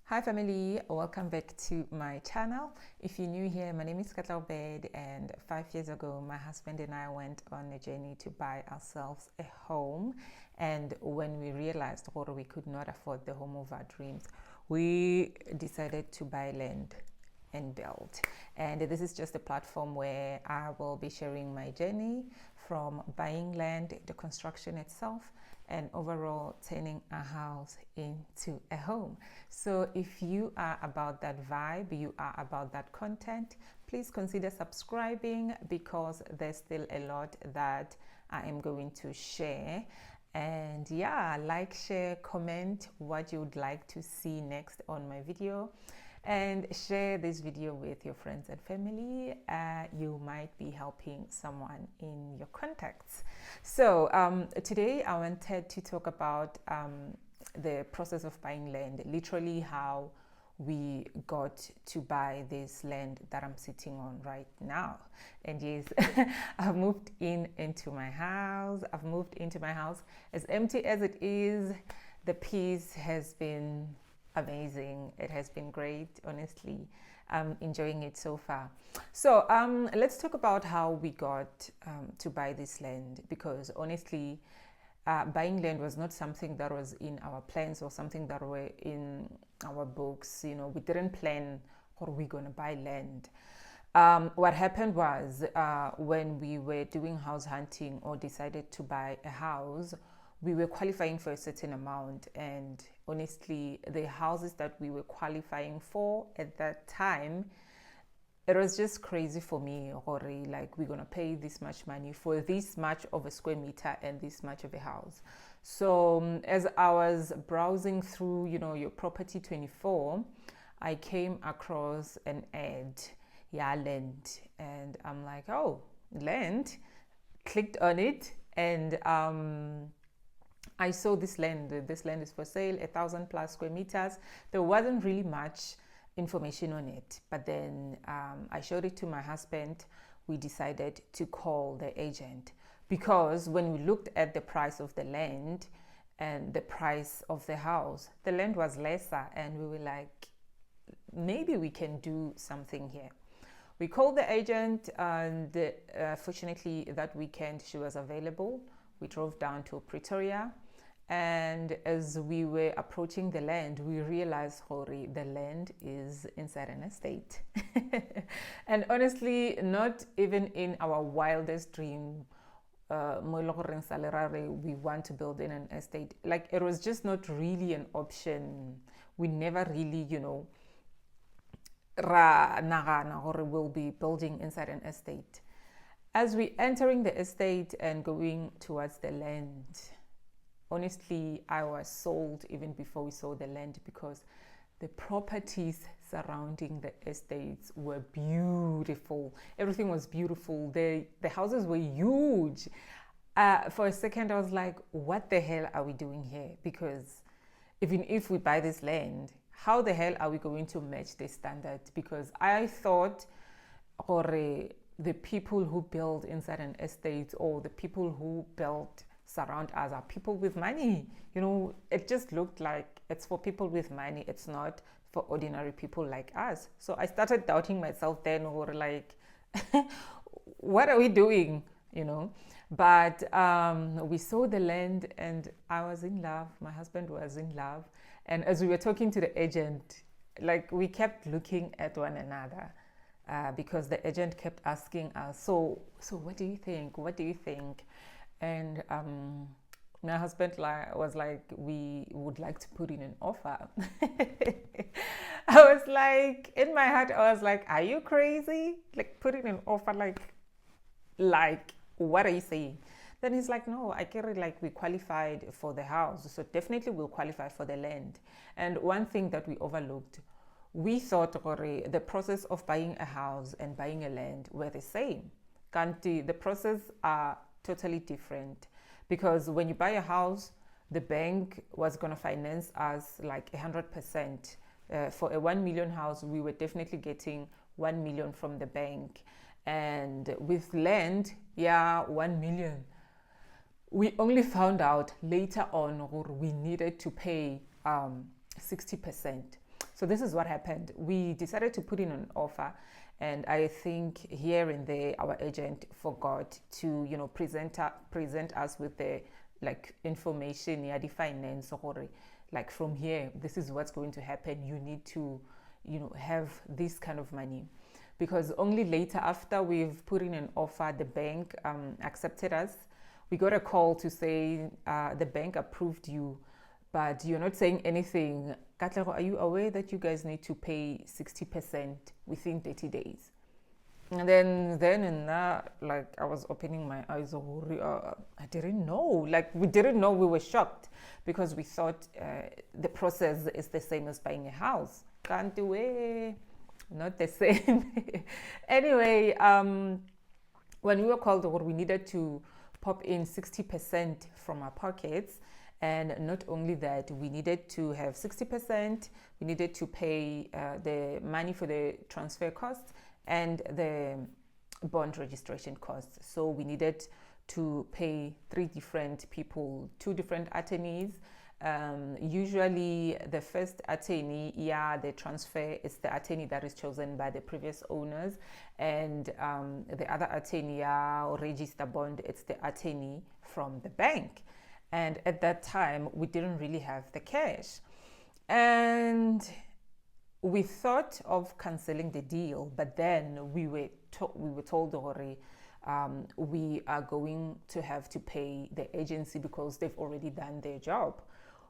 Hi family, welcome back to my channel. If you're new here, my name is Katlego, and 5 years ago my husband and I went on a journey to buy ourselves a home. And when we realized that we could not afford the home of our dreams, we decided to buy land and build. And this is just a platform where I will be sharing my journey from buying land, the construction itself, and overall turning a house into a home. So if you are about that vibe, you are about that content, please consider subscribing because there's still a lot that I am going to share. And yeah, like, share, comment what you would like to see next on my video, and share this video with your friends and family. You might be helping someone in your contacts. So today I wanted to talk about the process of buying land, literally how we got to buy this land that I'm sitting on right now. And yes, I've moved into my house. As empty as it is, the peace has been amazing. It has been great, honestly. I'm enjoying it so far. So let's talk about how we got to buy this land, because honestly, buying land was not something that was in our plans or something that were in our books. You know, we didn't plan or we're gonna buy land. What happened was when we were doing house hunting or decided to buy a house, we were qualifying for a certain amount, and honestly, the houses that we were qualifying for at that time, it was just crazy for me. Like, we're gonna pay this much money for this much of a square meter and this much of a house. So as I was browsing through, your Property 24, I came across an ad, land, and I'm like, oh, land. Clicked on it, and I saw this land. This land is for sale, 1,000 plus square meters. There wasn't really much information on it, but then I showed it to my husband. We decided to call the agent, because when we looked at the price of the land and the price of the house, the land was lesser, and we were like, maybe we can do something here. We called the agent, and fortunately that weekend she was available. We drove down to Pretoria, and as we were approaching the land, we realized the land is inside an estate. And honestly, not even in our wildest dream we want to build in an estate. Like, it was just not really an option. We never really, we'll be building inside an estate. As we entering the estate and going towards the land, honestly, I was sold even before we saw the land, because the properties surrounding the estates were beautiful. Everything was beautiful. The houses were huge. For a second, I was like, what the hell are we doing here? Because even if we buy this land, how the hell are we going to match the standard? Because I thought, the people who build inside an estate, or the people who build surround us, are people with money. It just looked like it's for people with money. It's not for ordinary people like us. So I started doubting myself then, or like, what are we doing? But we saw the land, and I was in love. My husband was in love. And as we were talking to the agent, like, we kept looking at one another. Because the agent kept asking us, so what do you think? What do you think? And my husband was like, we would like to put in an offer. I was like, in my heart, I was like, are you crazy? Like, put in an offer, like, what are you saying? Then he's like, no, I carry, like, we qualified for the house, so definitely we'll qualify for the land. And one thing that we overlooked, we thought the process of buying a house and buying a land were the same. The process are totally different, because when you buy a house, the bank was going to finance us like 100%. For a 1 million house, we were definitely getting 1 million from the bank. And with land, 1 million. We only found out later on we needed to pay 60%. So this is what happened. We decided to put in an offer, and I think here and there our agent forgot to, present us with the like information, yeah, the finance, or like from here, this is what's going to happen. You need to, have this kind of money. Because only later, after we've put in an offer, the bank accepted us. We got a call to say the bank approved you, but you're not saying anything. Katlego, are you aware that you guys need to pay 60% within 30 days? And then and now, like, I was opening my eyes. I didn't know. Like, we didn't know. We were shocked because we thought the process is the same as buying a house. Can't do it. Not the same. Anyway, when we were called, we needed to pop in 60% from our pockets. And not only that, we needed to have 60%, we needed to pay the money for the transfer costs and the bond registration costs. So we needed to pay 3 different people, 2 different attorneys. Usually the first attorney, the transfer is the attorney that is chosen by the previous owners, and the other attorney, or register bond, it's the attorney from the bank. And at that time, we didn't really have the cash. And we thought of canceling the deal, but then we were told, we are going to have to pay the agency because they've already done their job,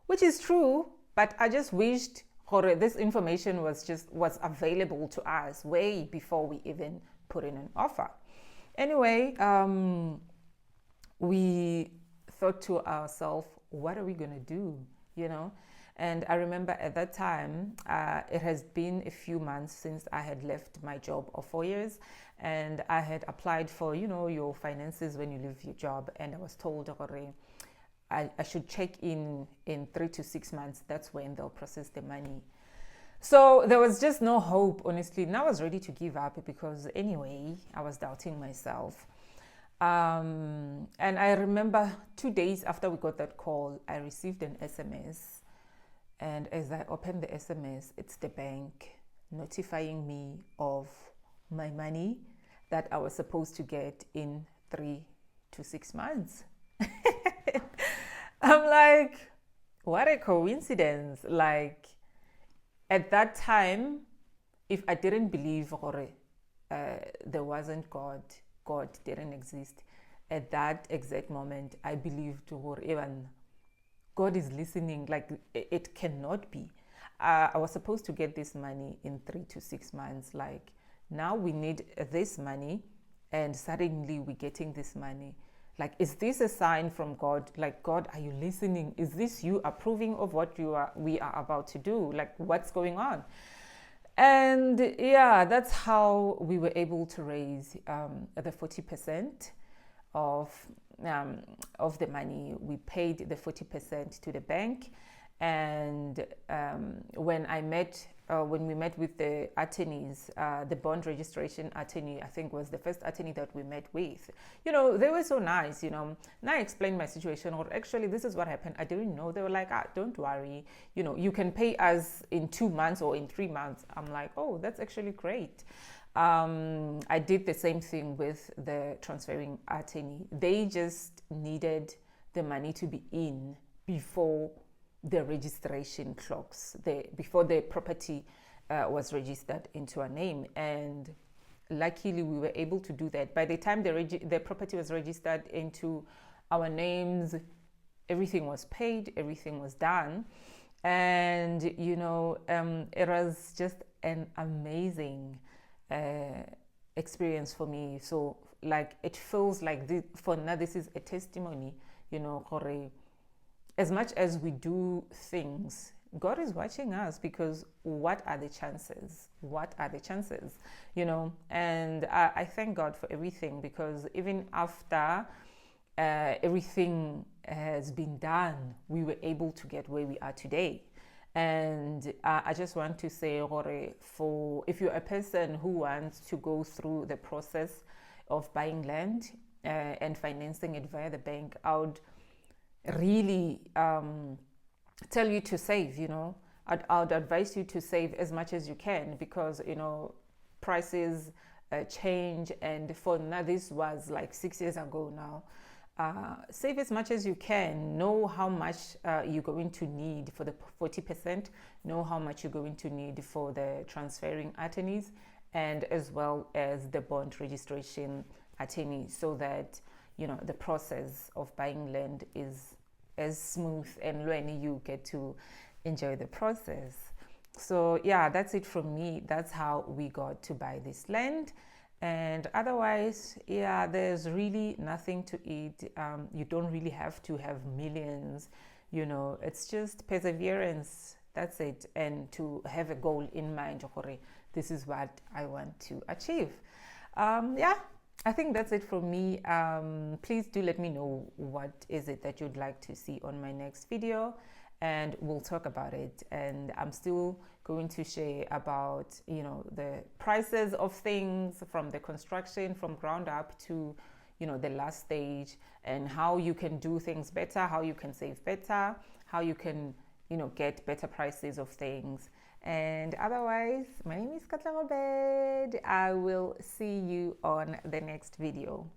which is true. But I just wished this information was available to us way before we even put in an offer. Anyway, we thought to ourselves, what are we going to do, And I remember at that time, it has been a few months since I had left my job of 4 years, and I had applied for, your finances when you leave your job, and I was told I should check in 3 to 6 months. That's when they'll process the money. So there was just no hope, honestly. And I was ready to give up because anyway, I was doubting myself. And I remember 2 days after we got that call, I received an SMS. And as I opened the SMS, it's the bank notifying me of my money that I was supposed to get in 3 to 6 months. I'm like, what a coincidence. Like, at that time, if I didn't believe there wasn't God didn't exist, at that exact moment, I believed even God is listening. Like, it cannot be. I was supposed to get this money in 3 to 6 months. Like, now we need this money, and suddenly we're getting this money. Like, is this a sign from God? Like, God, are you listening? Is this you approving of what we are about to do? Like, what's going on? And that's how we were able to raise the 40% of the money. We paid the 40% to the bank, and when we met with the attorneys, the bond registration attorney, I think, was the first attorney that we met with. They were so nice. And I explained my situation, or actually this is what happened. I didn't know. They were like, don't worry, you can pay us in 2 months or in 3 months. I'm like, oh, that's actually great. I did the same thing with the transferring attorney. They just needed the money to be in before the registration clocks, before the property was registered into our name. And luckily we were able to do that. By the time the property was registered into our names, everything was paid, everything was done. And it was just an amazing experience for me. So, like, it feels like for now this is a testimony, as much as we do things, God is watching us, because what are the chances? And I thank God for everything, because even after everything has been done, we were able to get where we are today. And I just want to say, if you're a person who wants to go through the process of buying land and financing it via the bank, I would really tell you to save, I'd advise you to save as much as you can, because prices change, and for now, this was like 6 years ago now. Save as much as you can. Know how much you're going to need for the 40%. Know how much you're going to need for the transferring attorneys, and as well as the bond registration attorney, so that the process of buying land is as smooth and when you get to enjoy the process. So yeah, that's it from me. That's how we got to buy this land. And otherwise, yeah, there's really nothing to it. You don't really have to have millions. It's just perseverance. That's it. And to have a goal in mind. This is what I want to achieve. Yeah, I think that's it from me. Please do let me know what is it that you'd like to see on my next video, and we'll talk about it. And I'm still going to share about the prices of things, from the construction from ground up to the last stage, and how you can do things better, how you can save better, how you can get better prices of things. And otherwise, my name is Katlego. I will see you on the next video.